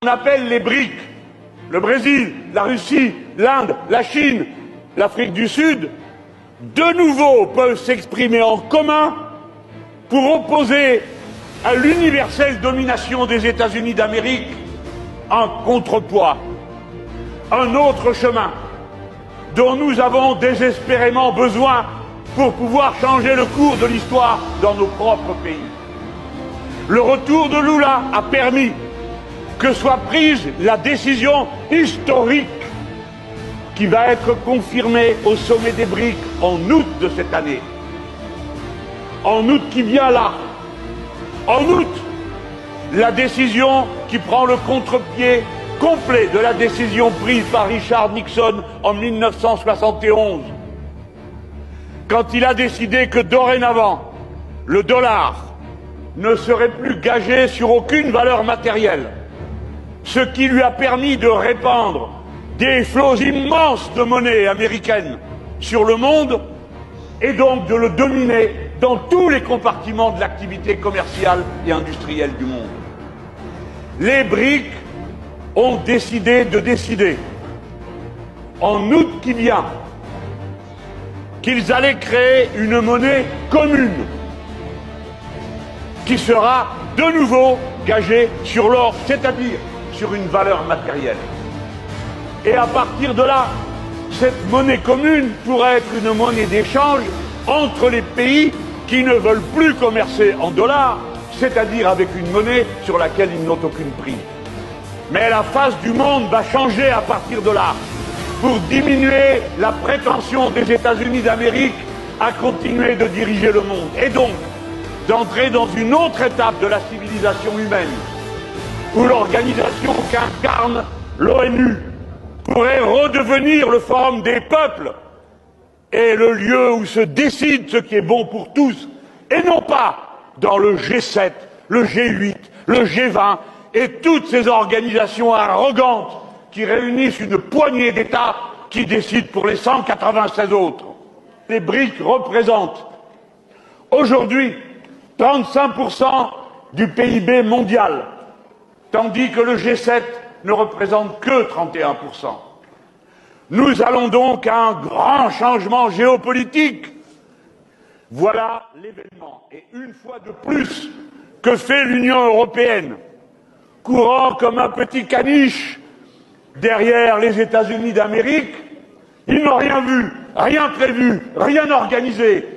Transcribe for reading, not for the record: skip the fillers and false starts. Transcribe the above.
On appelle les BRIC, le Brésil, la Russie, l'Inde, la Chine, l'Afrique du Sud, de nouveau peuvent s'exprimer en commun pour opposer à l'universelle domination des États-Unis d'Amérique un contrepoids, un autre chemin dont nous avons désespérément besoin pour pouvoir changer le cours de l'histoire dans nos propres pays. Le retour de Lula a permis que soit prise la décision historique qui va être confirmée au sommet des BRIC en août de cette année. En août qui vient là. En août, la décision qui prend le contre-pied complet de la décision prise par Richard Nixon en 1971, quand il a décidé que dorénavant, le dollar ne serait plus gagé sur aucune valeur matérielle, ce qui lui a permis de répandre des flots immenses de monnaie américaine sur le monde et donc de le dominer dans tous les compartiments de l'activité commerciale et industrielle du monde. Les BRIC ont décidé de décider, en août qui vient, qu'ils allaient créer une monnaie commune qui sera de nouveau gagée sur l'or, c'est-à-dire sur une valeur matérielle. Et à partir de là, cette monnaie commune pourrait être une monnaie d'échange entre les pays qui ne veulent plus commercer en dollars, c'est-à-dire avec une monnaie sur laquelle ils n'ont aucune prise. Mais la face du monde va changer à partir de là, pour diminuer la prétention des États-Unis d'Amérique à continuer de diriger le monde, et donc d'entrer dans une autre étape de la civilisation humaine, où l'organisation qu'incarne l'ONU pourrait redevenir le forum des peuples et le lieu où se décide ce qui est bon pour tous, et non pas dans le G7, le G8, le G20 et toutes ces organisations arrogantes qui réunissent une poignée d'États qui décident pour les 196 autres. Les BRIC représentent aujourd'hui 35% du PIB mondial, tandis que le G7 ne représente que 31%. Nous allons donc à un grand changement géopolitique. Voilà l'événement. Et une fois de plus, que fait l'Union européenne, courant comme un petit caniche derrière les États-Unis d'Amérique? Ils n'ont rien vu, rien prévu, rien organisé.